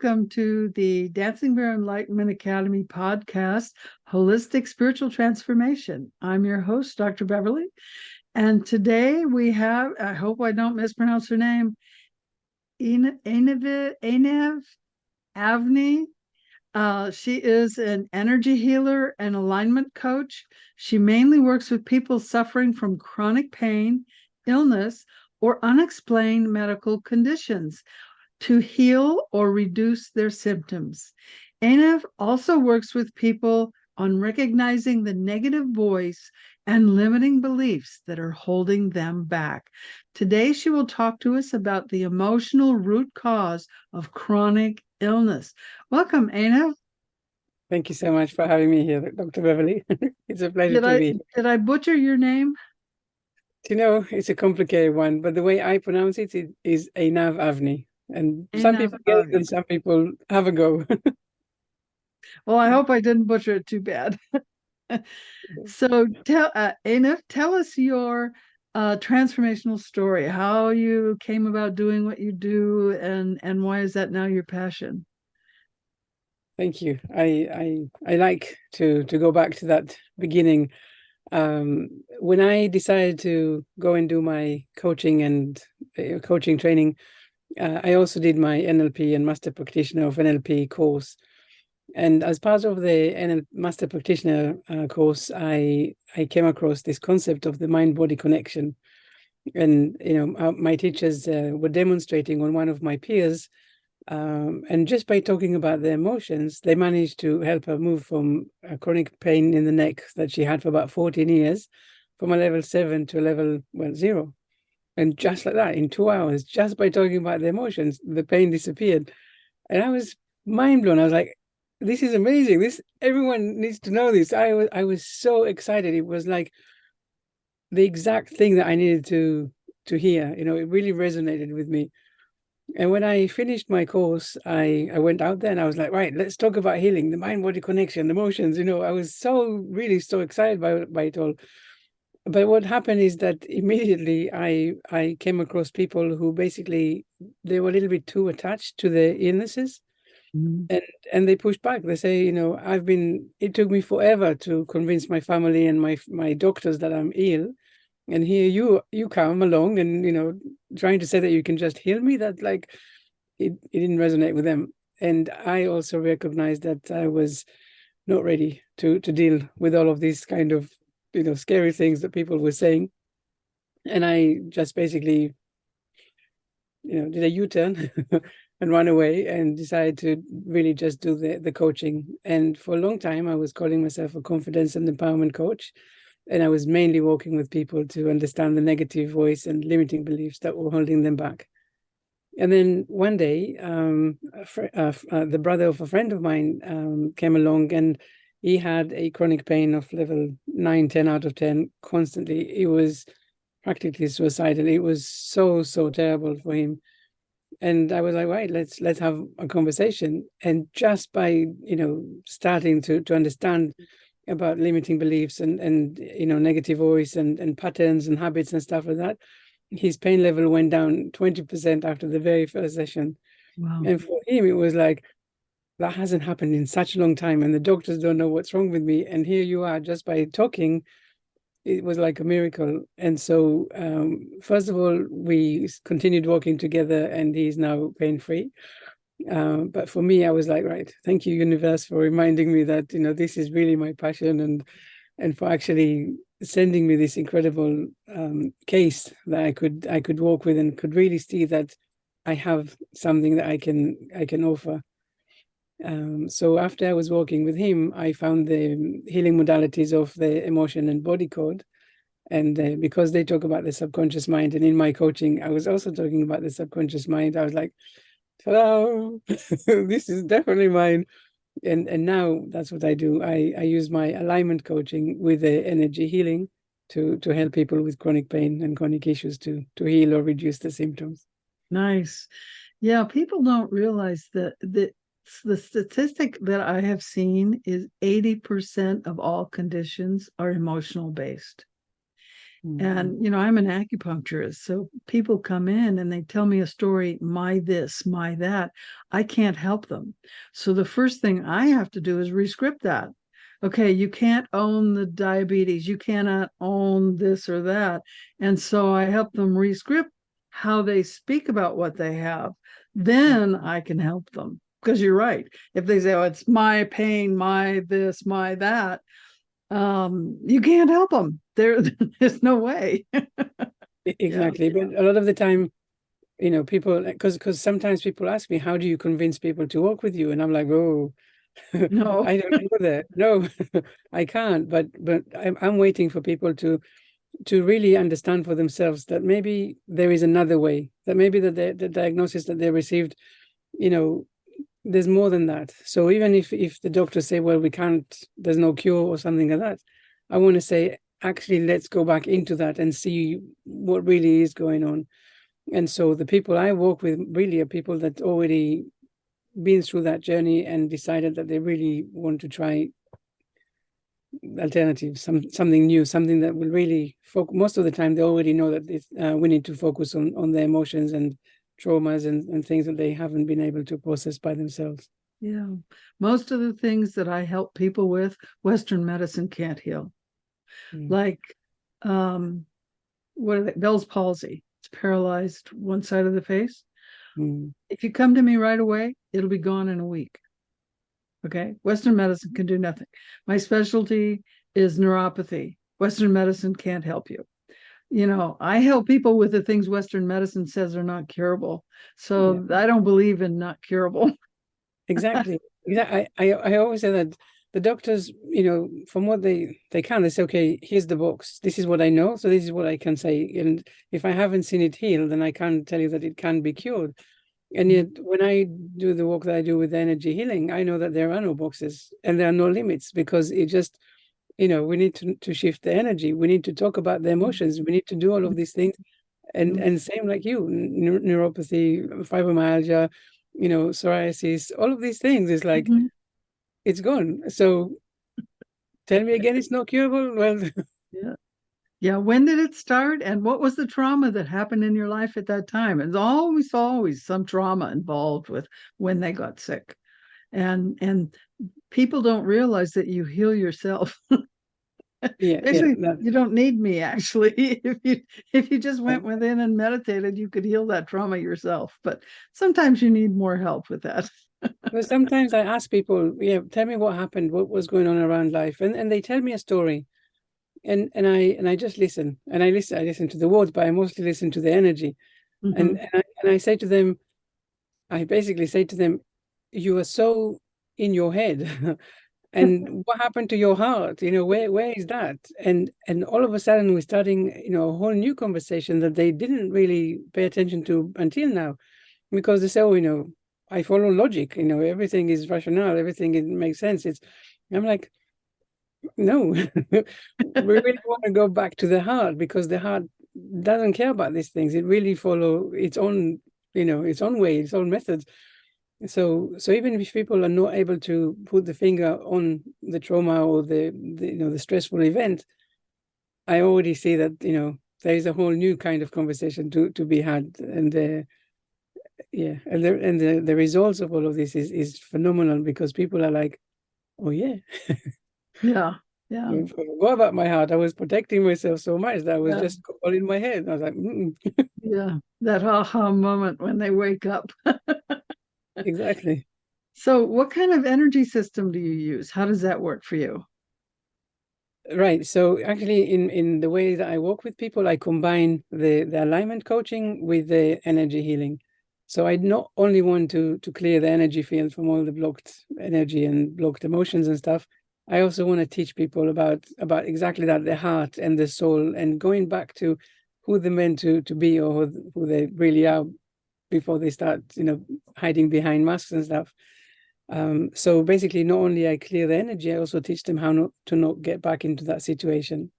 welcome to the Dancing Bear Enlightenment Academy podcast, Holistic Spiritual Transformation. I'm your host, Dr. Beverly, and today we have, I hope I don't mispronounce her name, Einav, avni. She is an energy healer and alignment coach. She mainly works with people suffering from chronic pain, illness, or unexplained medical conditions to heal or reduce their symptoms. Einav also works with people on recognizing the negative voice and limiting beliefs that are holding them back. Today, she will talk to us about the emotional root cause of chronic illness. Welcome, Einav. Thank you so much for having me here, Dr. Beverly. It's a pleasure Did to I be here. did I butcher your name? Do you know, it's a complicated one, but the way I pronounce it is Einav Avni. And some Einav people get it Avni. and some people have a go. Well, I hope I didn't butcher it too bad. So Einav, tell us your transformational story, how you came about doing what you do, and why is that now your passion? Thank you. I like to go back to that beginning. When I decided to go and do my coaching and coaching training, I also did my NLP and Master Practitioner of NLP course. And as part of the Master Practitioner course, I came across this concept of the mind-body connection. And my teachers were demonstrating on one of my peers, and just by talking about their emotions, they managed to help her move from a chronic pain in the neck that she had for about 14 years, from a level 7 to a level 0. And just like that, in 2 hours, just by talking about the emotions, the pain disappeared. And I was mind blown. I was like, this is amazing. Everyone needs to know this. I was so excited. It was like the exact thing that I needed to hear. It really resonated with me. And when I finished my course, I went out there and I was like, right, let's talk about healing, the mind-body connection, emotions. I was really so excited by it all. But what happened is that immediately I came across people who basically, they were a little bit too attached to their illnesses. Mm-hmm. And they push back. They say, it took me forever to convince my family and my doctors that I'm ill. And here you come along and, trying to say that you can just heal me, that like, it didn't resonate with them. And I also recognized that I was not ready to deal with all of these kind of, scary things that people were saying. And I just basically, did a U-turn and run away and decided to really just do the coaching. And for a long time, I was calling myself a confidence and empowerment coach. And I was mainly working with people to understand the negative voice and limiting beliefs that were holding them back. And then one day, the brother of a friend of mine came along, and he had a chronic pain of level 9, 10 out of 10 constantly. It was practically suicidal. It was so terrible for him. And I was like, right, let's have a conversation. And just by starting to understand about limiting beliefs and negative voice and patterns and habits and stuff like that, his pain level went down 20% after the very first session. Wow. And for him, it was like, that hasn't happened in such a long time, and the doctors don't know what's wrong with me. And here you are, just by talking, it was like a miracle. And so, first of all, we continued working together, and he's now pain-free. But for me, I was like, right, thank you, universe, for reminding me that this is really my passion, and for actually sending me this incredible case that I could walk with, and could really see that I have something that I can offer. So after I was working with him, I found the healing modalities of the emotion and body code. And because they talk about the subconscious mind, and in my coaching, I was also talking about the subconscious mind, I was like, hello, this is definitely mine. And now that's what I do. I use my alignment coaching with the energy healing to help people with chronic pain and chronic issues to heal or reduce the symptoms. Nice. Yeah, people don't realize that the statistic that I have seen is 80% of all conditions are emotional based. And, I'm an acupuncturist. So people come in and they tell me a story, my this, my that. I can't help them. So the first thing I have to do is rescript that. Okay, you can't own the diabetes. You cannot own this or that. And so I help them rescript how they speak about what they have. Then I can help them. Because you're right. If they say, oh, it's my pain, my this, my that, you can't help them. There's no way. Yeah. Exactly. But a lot of the time, people, because sometimes people ask me, how do you convince people to work with you? And I'm like, oh, No. I don't know that. No, I can't. But I'm waiting for people to really understand for themselves that maybe there is another way, that maybe the diagnosis that they received, there's more than that. So even if the doctors say, well, we can't, there's no cure or something like that, I want to say, actually, let's go back into that and see what really is going on. And so the people I work with really are people that already been through that journey and decided that they really want to try alternatives, something new, something that will really focus. Most of the time, they already know that we need to focus on their emotions and traumas and things that they haven't been able to process by themselves. Yeah. Most of the things that I help people with, Western medicine can't heal. Like, what are they? Bell's palsy. It's paralyzed one side of the face. If you come to me right away, it'll be gone in a week. Okay. Western medicine can do nothing. My specialty is neuropathy. Western medicine can't help you. I help people with the things Western medicine says are not curable. So I don't believe in not curable. Exactly. I always say that the doctors, from what they can, they say, okay, here's the box. This is what I know. So this is what I can say. And if I haven't seen it heal, then I can't tell you that it can be cured. And yet when I do the work that I do with energy healing, I know that there are no boxes and there are no limits, because it just, we need to shift the energy. We need to talk about the emotions. We need to do all of these things. And same like you, neuropathy, fibromyalgia, psoriasis, all of these things is like, it's gone. So tell me again, it's not curable. Well, Yeah. Yeah. When did it start? And what was the trauma that happened in your life at that time? It's always some trauma involved with when they got sick. And people don't realize that you heal yourself. yeah, Actually, no, you don't need me, actually. If you just went within and meditated, you could heal that trauma yourself. But sometimes you need more help with that. but sometimes I ask people, tell me what happened, what was going on around life, and they tell me a story, and I just listen, and I listen to the words, but I mostly listen to the energy, Mhm. and I say to them, I basically say to them, you are so in your head. And what happened to your heart? Where is that? And all of a sudden we're starting, a whole new conversation that they didn't really pay attention to until now, because they say, oh, I follow logic, everything is rational, everything makes sense. I'm like, no, we really want to go back to the heart, because the heart doesn't care about these things. It really follow its own, its own way, its own methods. So even if people are not able to put the finger on the trauma or the stressful event, I already see that there is a whole new kind of conversation to be had, and the results of all of this is phenomenal, because people are like, oh yeah, Yeah. Yeah. what about my heart? I was protecting myself so much that I was Yeah. just all in my head. I was like, Yeah. That aha moment when they wake up. exactly. So, what kind of energy system do you use? How does that work for you? Right. So actually, in the way that I work with people, I combine the alignment coaching with the energy healing. So I not only want to clear the energy field from all the blocked energy and blocked emotions and stuff. I also want to teach people about exactly that, the heart and the soul, and going back to who they're meant to be, or who they really are, before they start, hiding behind masks and stuff. So basically, not only I clear the energy, I also teach them how not to get back into that situation.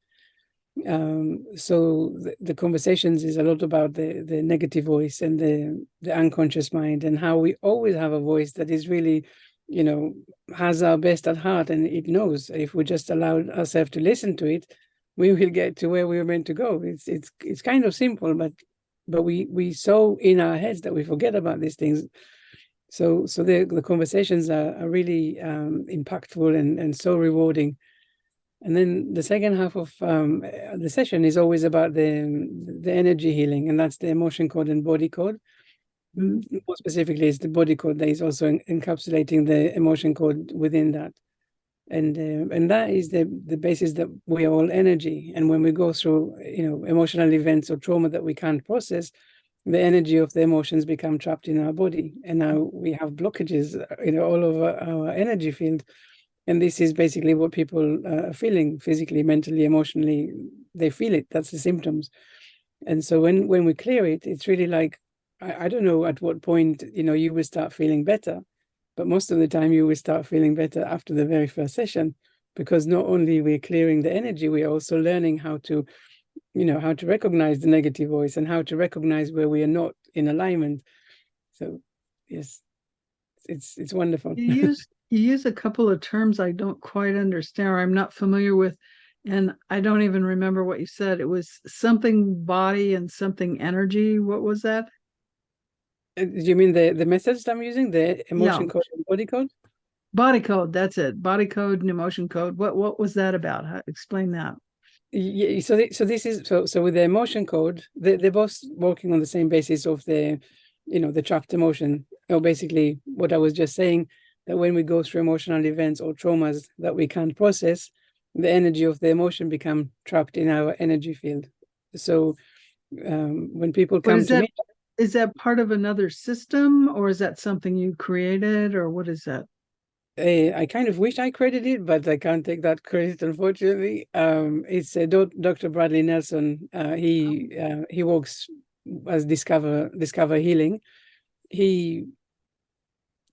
So the conversations is a lot about the negative voice and the unconscious mind, and how we always have a voice that is really, you know, has our best at heart, and it knows if we just allow ourselves to listen to it, we will get to where we were meant to go. It's kind of simple, but we so in our heads that we forget about these things. So the conversations are really impactful and so rewarding. And then the second half of the session is always about the energy healing, and that's the emotion code and body code. More specifically, it's the body code that is also encapsulating the emotion code within that. And that is the basis that we are all energy. And when we go through, emotional events or trauma that we can't process, the energy of the emotions become trapped in our body. And now we have blockages, all over our energy field. And this is basically what people are feeling physically, mentally, emotionally. They feel it. That's the symptoms. And so when we clear it, it's really like, I don't know at what point, you will start feeling better. But most of the time you will start feeling better after the very first session, because not only we're clearing the energy, we're also learning how to recognize the negative voice and how to recognize where we are not in alignment. So yes, it's wonderful. You use a couple of terms I don't quite understand or I'm not familiar with, and I don't even remember what you said. It was something body and something energy. What was that? Do you mean the methods I'm using, the Yeah, emotion code and body code? body code. That's it. Body code and emotion code. What was that about? Explain that. Yeah, so this is so with the emotion code, they're both working on the same basis of the trapped emotion. Or basically what I was just saying, that when we go through emotional events or traumas that we can't process, the energy of the emotion become trapped in our energy field. So when people What come is to that? me, Is that part of another system or is that something you created or what is that? I kind of wish I credited it, but I can't take that credit, unfortunately. It's Dr. Bradley Nelson. He works as Discover Healing. He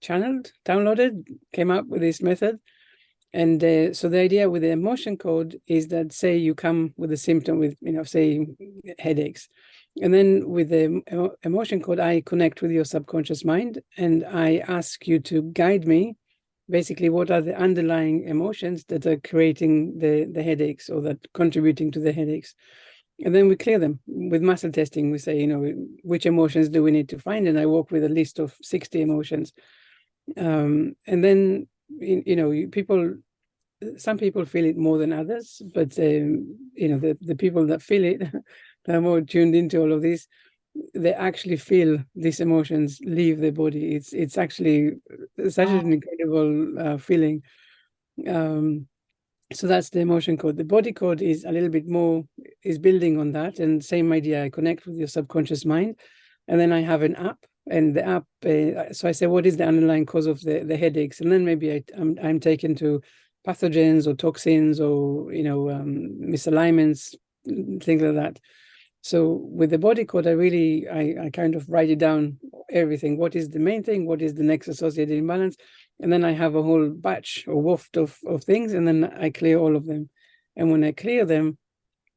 downloaded, came up with this method. And so the idea with the emotion code is that, say you come with a symptom with, say headaches. And then with the emotion code, I connect with your subconscious mind and I ask you to guide me. Basically, what are the underlying emotions that are creating the headaches or that contributing to the headaches? And then we clear them with muscle testing. We say, which emotions do we need to find? And I work with a list of 60 emotions. And then, some people feel it more than others, but the people that feel it, that are more tuned into all of this, they actually feel these emotions leave their body. It's actually such Oh, an incredible feeling. Um, so that's the emotion code. The body code is a little bit more, is building on that, and same idea. I connect with your subconscious mind, and then I have an app, and the app. So I say, what is the underlying cause of the headaches, and then maybe I'm taken to pathogens or toxins or misalignments, things like that. So with the body code, I kind of write it down, everything. What is the main thing? What is the next associated imbalance? And then I have a whole batch or waft of things, and then I clear all of them. And when I clear them,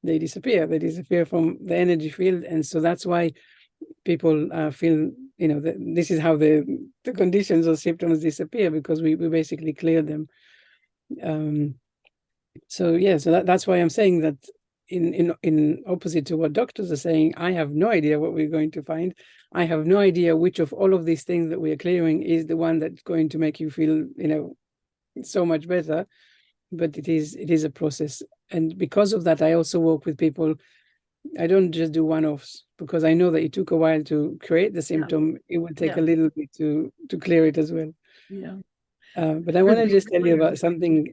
they disappear. They disappear from the energy field. And so that's why people feel, this is how the conditions or symptoms disappear, because we basically clear them. So yeah, so that's why I'm saying that in opposite to what doctors are saying, I have no idea what we're going to find. I have no idea which of all of these things that we are clearing is the one that's going to make you feel, so much better. But it is a process. And because of that, I also work with people. I don't just do one-offs, because I know that it took a while to create the yeah, symptom. It will take yeah, a little bit to clear it as well. yeah. But I want to just tell you about something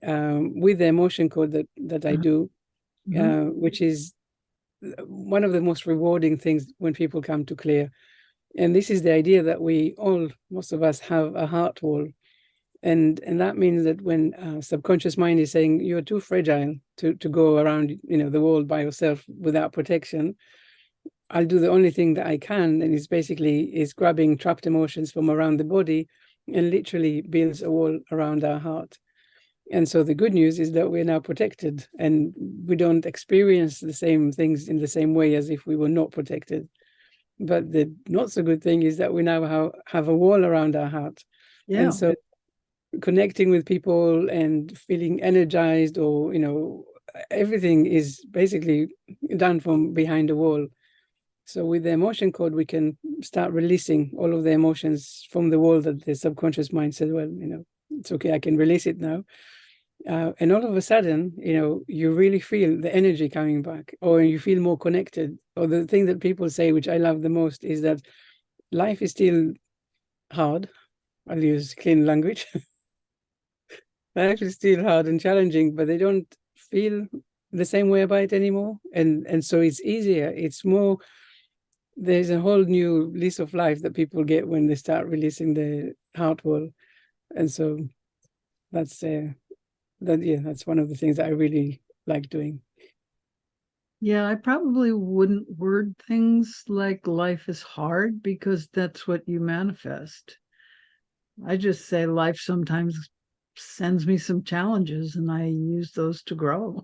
with the emotion code that I do, Mhm. which is one of the most rewarding things when people come to clear. And this is the idea that most of us have a heart wall. And that means that when subconscious mind is saying you're too fragile to go around, the world by yourself without protection, I'll do the only thing that I can, and it's basically is grabbing trapped emotions from around the body and literally builds a wall around our heart. And so the good news is that we're now protected and we don't experience the same things in the same way as if we were not protected. But the not so good thing is that we now have a wall around our heart. Yeah, And so connecting with people and feeling energized or, everything is basically done from behind a wall. So with the emotion code, we can start releasing all of the emotions from the wall that the subconscious mind said, well, it's okay, I can release it now. And all of a sudden, you really feel the energy coming back, or you feel more connected. Or the thing that people say, which I love the most, is that life is still hard. I'll use clean language. Life is still hard and challenging, but they don't feel the same way about it anymore. And so it's easier. It's more, there's a whole new lease of life that people get when they start releasing the heart wall. And so that's that's one of the things that I really like doing. Yeah, I probably wouldn't word things like life is hard because that's what you manifest. I just say life sometimes sends me some challenges and I use those to grow.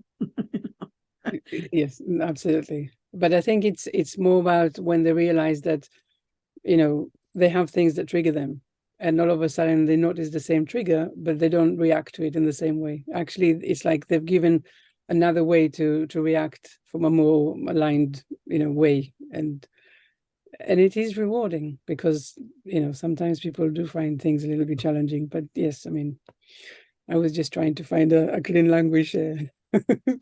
Yes, absolutely. But I think it's more about when they realize that, they have things that trigger them. And all of a sudden they notice the same trigger, but they don't react to it in the same way. Actually, it's like they've given another way to react from a more aligned, way. And it is rewarding because, sometimes people do find things a little bit challenging. But yes, I mean, I was just trying to find a clean language to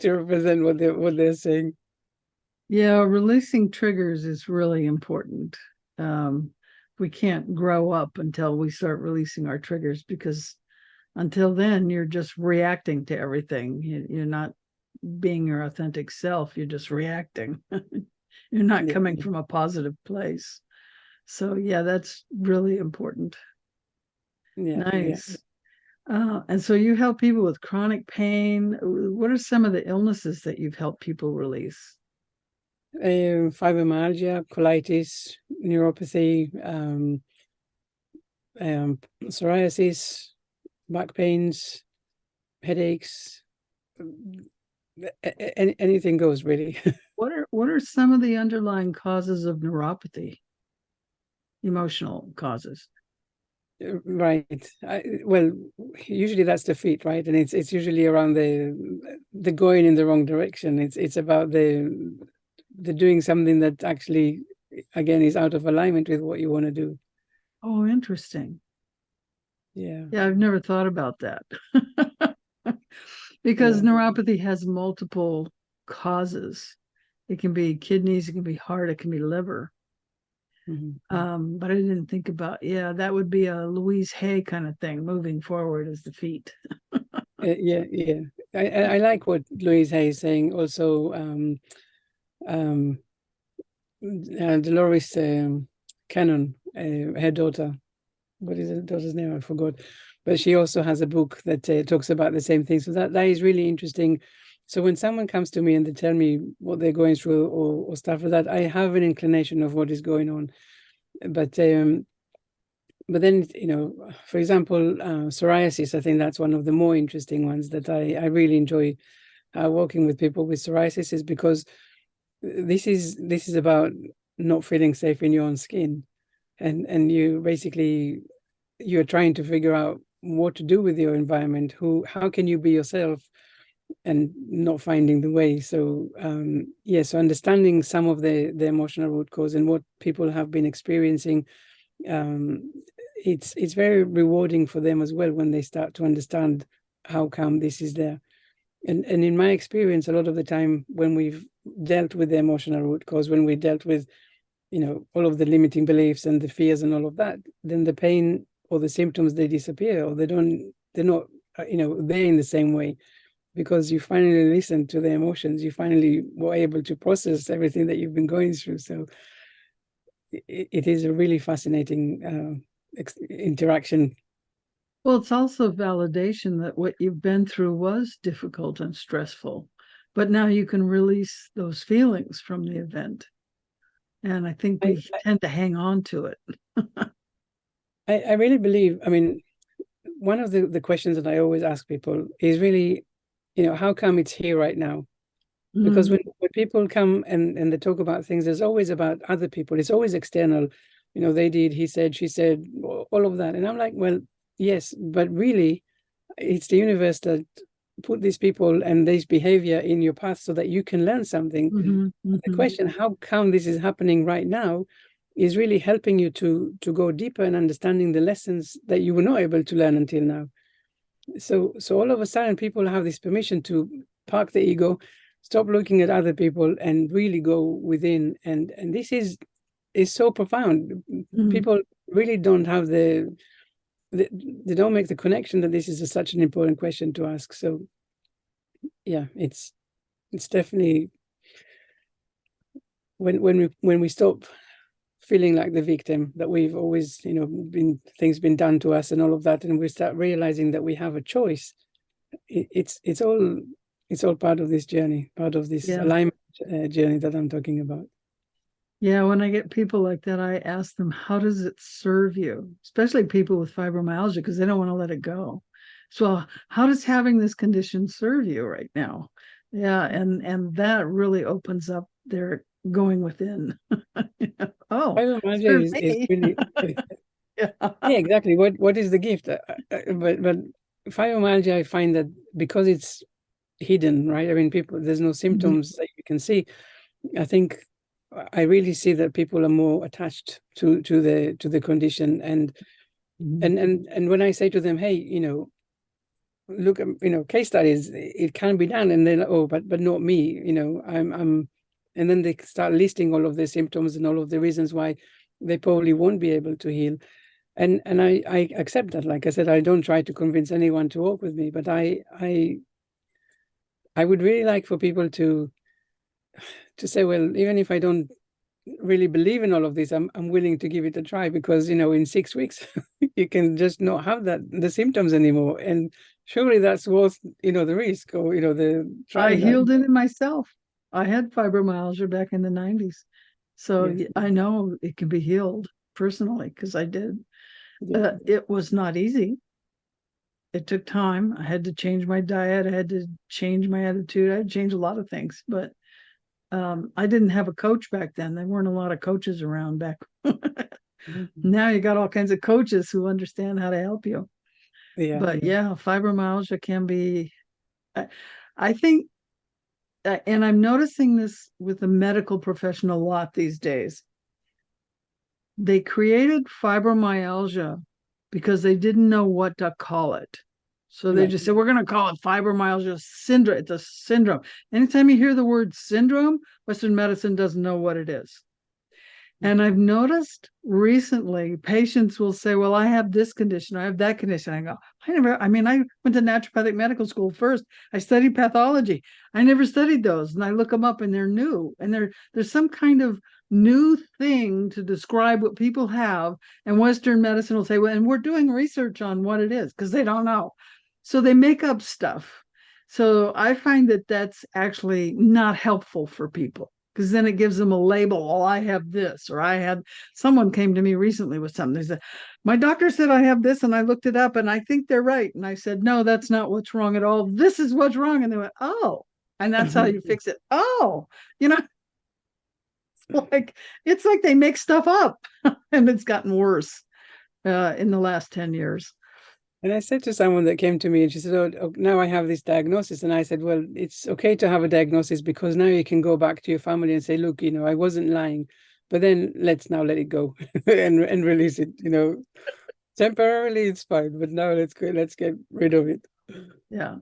represent what they're saying. Yeah, releasing triggers is really important. Um, we can't grow up until we start releasing our triggers because until then, you're just reacting to everything. You're not being your authentic self, you're just reacting. You're not Yeah, coming from a positive place. So, yeah, that's really important. yeah, yeah. Nice. And so you help people with chronic pain. What are some of the illnesses that you've helped people release? Fibromyalgia, colitis, neuropathy, psoriasis, back pains, headaches, anything goes really. What are some of the underlying causes of neuropathy? Emotional causes. Right. Well, usually that's the feet, right? And it's usually around the going in the wrong direction. It's about the doing something that actually, again, is out of alignment with what you want to do. Oh, interesting. Yeah. Yeah, I've never thought about that. Because Yeah. neuropathy has multiple causes. It can be kidneys, it can be heart, it can be liver. Mhm. But I didn't think about, yeah, that would be a Louise Hay kind of thing, moving forward as the feet. Yeah, yeah. I like what Louise Hay is saying. Also, um, Dolores Cannon, her daughter. What is her daughter's name? I forgot. But she also has a book that talks about the same thing. So that is really interesting. So when someone comes to me and they tell me what they're going through or stuff like that, I have an inclination of what is going on. But then, for example, psoriasis, I think that's one of the more interesting ones that I really enjoy working with people with psoriasis, is because this is about not feeling safe in your own skin, and you basically, you're trying to figure out what to do with your environment, how can you be yourself, and not finding the way. So so understanding some of the emotional root cause and what people have been experiencing, um, it's very rewarding for them as well when they start to understand how come this is there. And in my experience, a lot of the time when we've dealt with the emotional root cause, when we dealt with, all of the limiting beliefs and the fears and all of that, then the pain or the symptoms, they disappear, or they're not, there in the same way, because you finally listen to the emotions. You finally were able to process everything that you've been going through. So it is a really fascinating interaction. Well, it's also validation that what you've been through was difficult and stressful, but now you can release those feelings from the event. And I think I, we tend to hang on to it. I really believe, I mean, one of the questions that I always ask people is really, how come it's here right now? Because Mm. when people come and they talk about things, there's always about other people. It's always external. They did, he said, she said, all of that. And I'm like, well, yes, but really, it's the universe that put these people and this behavior in your path so that you can learn something. The question, how come this is happening right now, is really helping you to go deeper in understanding the lessons that you were not able to learn until now. So all of a sudden, people have this permission to park the ego, stop looking at other people, and really go within. And this is so profound. People really don't have they don't make the connection that this is such an important question to ask. So yeah, it's definitely when we stop feeling like the victim, that we've always, been done to us and all of that, and we start realizing that we have a choice. It's all part of this journey, part of this alignment journey that I'm talking about. Yeah, when I get people like that, I ask them, how does it serve you? Especially people with fibromyalgia, because they don't want to let it go. So how does having this condition serve you right now? Yeah, and that really opens up their going within. Oh, Fibromyalgia is really yeah. Yeah, exactly. What is the gift? But fibromyalgia, I find that because it's hidden, right? I mean, there's no symptoms that you can see. I think I really see that people are more attached to the condition, and when I say to them, hey, look, case studies, it can be done, and then but not me, I'm, and then they start listing all of the symptoms and all of the reasons why they probably won't be able to heal. And I accept that. Like I said, I don't try to convince anyone to work with me, but I would really like for people to say, well, even if I don't really believe in all of this, I'm willing to give it a try, because in 6 weeks you can just not have the symptoms anymore, and surely that's worth the risk, or the I trying that. healed it in myself. I had fibromyalgia back in the 90s. So Yes. I know it can be healed personally because I did. Yeah. It was not easy. It took time. I had to change my diet. I had to change my attitude. I had to change a lot of things, but I didn't have a coach back then. There weren't a lot of coaches around back. Now you got all kinds of coaches who understand how to help you. Yeah. But yeah, fibromyalgia can be, I think, and I'm noticing this with the medical profession a lot these days. They created fibromyalgia because they didn't know what to call it. So they Right. just said, we're going to call it fibromyalgia syndrome. It's a syndrome. Anytime you hear the word syndrome, Western medicine doesn't know what it is. And I've noticed recently patients will say, well, I have this condition, I have that condition. I go, I went to naturopathic medical school first. I studied pathology. I never studied those. And I look them up and they're new. And there's some kind of new thing to describe what people have. And Western medicine will say, well, and we're doing research on what it is, because they don't know. So they make up stuff. So I find that that's actually not helpful for people, because then it gives them a label. Oh, I have this, or I had someone came to me recently with something. They said, my doctor said I have this, and I looked it up and I think they're right. And I said, no, that's not what's wrong at all. This is what's wrong. And they went, oh, and that's how you fix it. Oh, it's like they make stuff up. And it's gotten worse in the last 10 years. And I said to someone that came to me and she said, oh, now I have this diagnosis. And I said, well, it's okay to have a diagnosis, because now you can go back to your family and say, look, I wasn't lying, but then let's now let it go and release it. Temporarily it's fine, but now let's get rid of it. Yeah.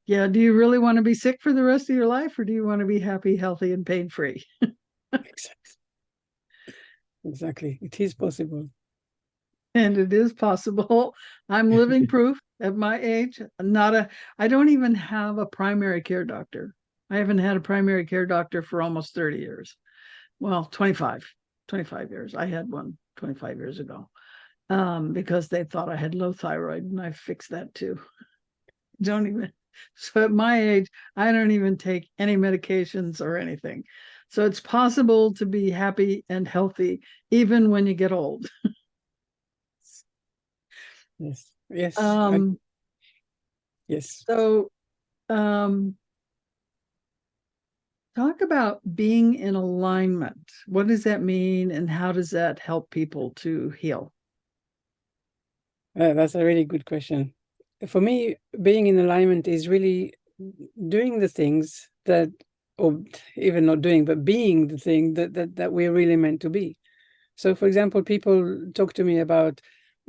Yeah. Do you really want to be sick for the rest of your life, or do you want to be happy, healthy, and pain-free? Exactly. It is possible. And it is possible. I'm living proof at my age. I don't even have a primary care doctor. I haven't had a primary care doctor for almost 30 years. Well, 25 years. I had one 25 years ago because they thought I had low thyroid, and I fixed that too. Don't even. So at my age, I don't even take any medications or anything. So it's possible to be happy and healthy even when you get old. Yes. Yes. Yes. So talk about being in alignment. What does that mean, and how does that help people to heal? That's a really good question. for me, being in alignment is really doing the things that, or even not doing, but being the thing that we're really meant to be. So, for example, people talk to me about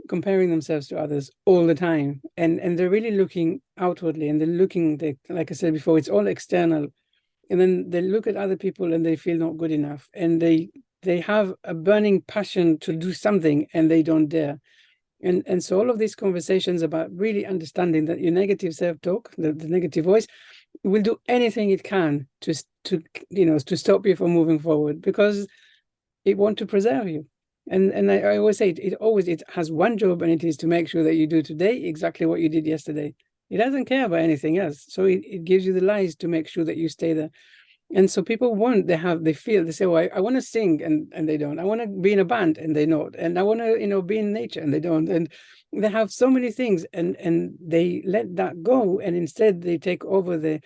comparing themselves to others all the time, and they're really looking outwardly, and they're looking, like I said before, it's all external, and then they look at other people and they feel not good enough, and they have a burning passion to do something and they don't dare. And so all of these conversations about really understanding that your negative self-talk, the negative voice, will do anything it can to to stop you from moving forward, because it wants to preserve you. And I always say it has one job, and it is to make sure that you do today exactly what you did yesterday. It doesn't care about anything else. So it gives you the lies to make sure that you stay there. And so people want, they feel, they say, oh, I want to sing, and they don't. I want to be in a band, and they don't. And I want to, be in nature, and they don't. And they have so many things, and they let that go. And instead they take over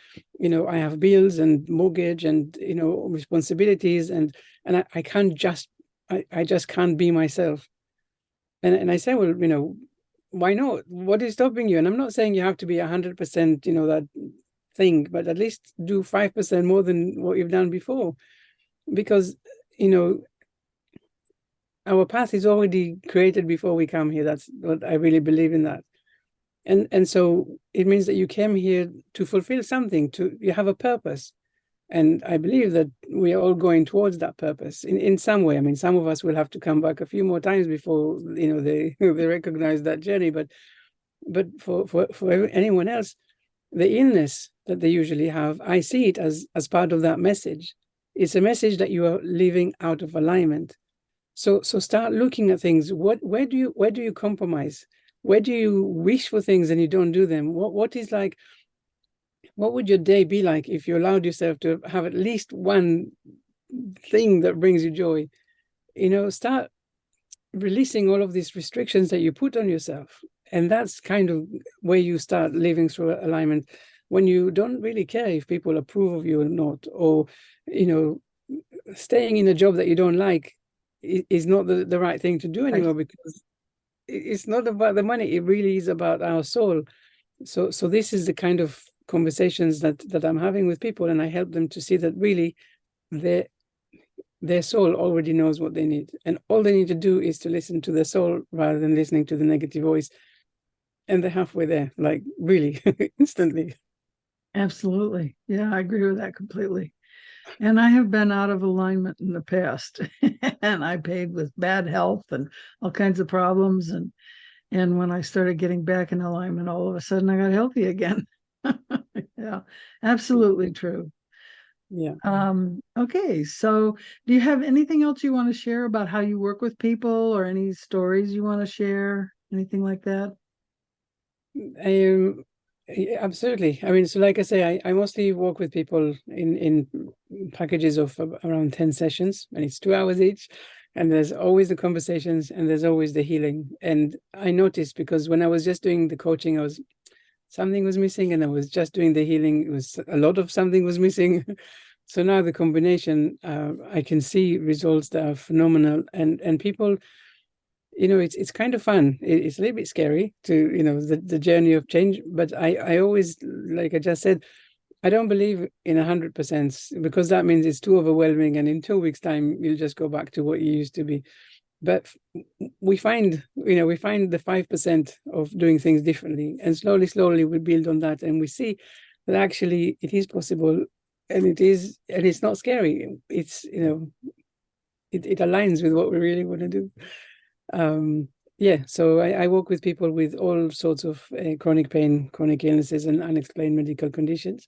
I have bills and mortgage and, responsibilities. And I can't just, I just can't be myself. And I say, well, why not? What is stopping you? And I'm not saying you have to be 100%, that thing, but at least do 5% more than what you've done before, because you know our path is already created before we come here. That's what I really believe in, that. And so it means that you came here to fulfill something, you have a purpose. And I believe that we are all going towards that purpose in some way. I mean, some of us will have to come back a few more times before they they recognize that journey, but for anyone else, the illness that they usually have, I see it as part of that message. It's a message that you are living out of alignment. So start looking at things. Where do you compromise? Where do you wish for things and you don't do them? What would your day be like if you allowed yourself to have at least one thing that brings you joy? Start releasing all of these restrictions that you put on yourself. And that's kind of where you start living through alignment, when you don't really care if people approve of you or not, or staying in a job that you don't like is not the right thing to do anymore, because it's not about the money. It really is about our soul. So this is the kind of conversations that I'm having with people, and I help them to see that really their soul already knows what they need, and all they need to do is to listen to their soul rather than listening to the negative voice. And they're halfway there, like really instantly. Absolutely. Yeah, I agree with that completely. And I have been out of alignment in the past, and I paid with bad health and all kinds of problems. And when I started getting back in alignment, all of a sudden I got healthy again. Yeah, absolutely true. Yeah. Okay, so do you have anything else you want to share about how you work with people, or any stories you want to share? Anything like that? Yeah, absolutely. I mean, so like I say, I mostly work with people in packages of around 10 sessions, and it's 2 hours each. And there's always the conversations, and there's always the healing. And I noticed, because when I was just doing the coaching, something was missing, and I was just doing the healing, it was a lot of something was missing. So now the combination, I can see results that are phenomenal, and people, it's kind of fun. It's a little bit scary to, the journey of change, but I always, like I just said, I don't believe in 100%, because that means it's too overwhelming, and in 2 weeks' time you'll just go back to what you used to be. But we find the 5% of doing things differently, and slowly we build on that, and we see that actually it is possible, and it's not scary. It's it aligns with what we really want to do. Yeah, so I work with people with all sorts of chronic pain, chronic illnesses, and unexplained medical conditions.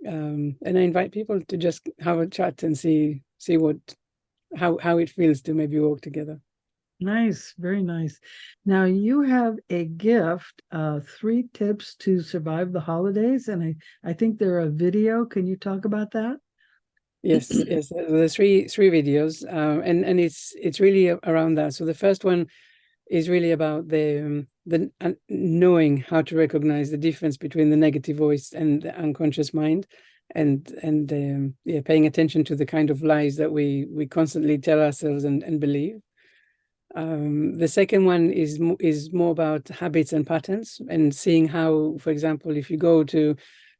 And I invite people to just have a chat and see how it feels to maybe work together. Nice, very nice. Now you have a gift, 3 tips to survive the holidays, and I think they're a video. Can you talk about that? Yes, yes. There's three videos, and it's really around that. So the first one is really about the knowing how to recognize the difference between the negative voice and the unconscious mind, and yeah, paying attention to the kind of lies that we constantly tell ourselves and believe. The second one is more about habits and patterns, and seeing how, for example, if you go to,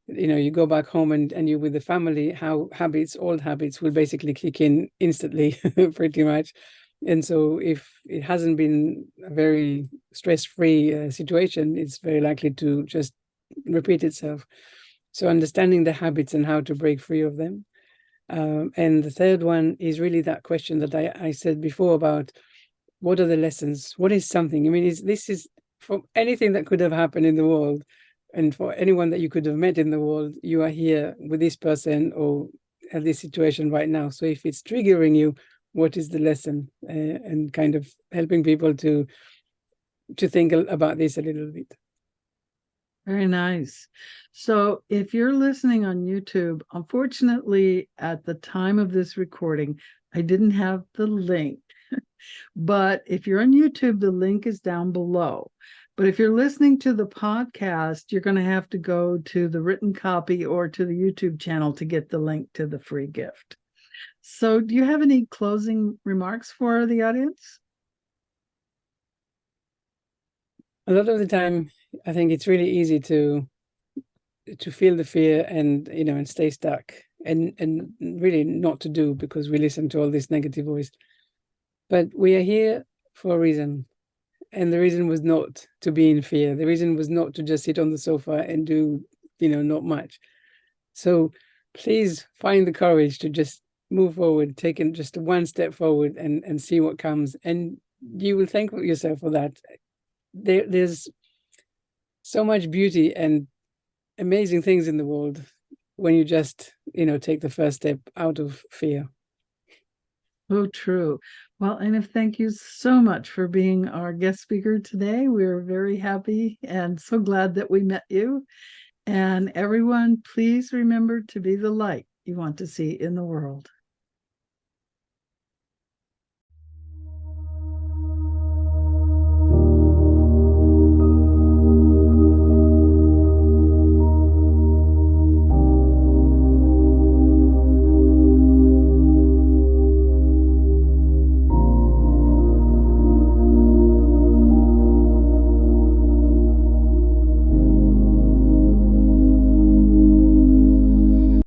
you go back home and you're with the family, how old habits will basically kick in instantly, pretty much. And so if it hasn't been a very stress-free situation, it's very likely to just repeat itself. So understanding the habits and how to break free of them. And the third one is really that question that I said before about what are the lessons? What is something? I mean, this is from anything that could have happened in the world, and for anyone that you could have met in the world, you are here with this person or at this situation right now. So if it's triggering you, what is the lesson? And kind of helping people to think about this a little bit. Very nice. So if you're listening on YouTube, unfortunately, at the time of this recording, I didn't have the link. But if you're on YouTube, the link is down below. But if you're listening to the podcast, you're going to have to go to the written copy or to the YouTube channel to get the link to the free gift. So do you have any closing remarks for the audience? A lot of the time, I think it's really easy to feel the fear and and stay stuck and really not to do, because we listen to all this negative voice. But we are here for a reason. And the reason was not to be in fear. The reason was not to just sit on the sofa and do, not much. So please find the courage to just move forward, take just one step forward and see what comes. And you will thank yourself for that. There's so much beauty and amazing things in the world when you just, take the first step out of fear. Oh, true. Well, Einav, thank you so much for being our guest speaker today. We're very happy and so glad that we met you. And everyone, please remember to be the light you want to see in the world.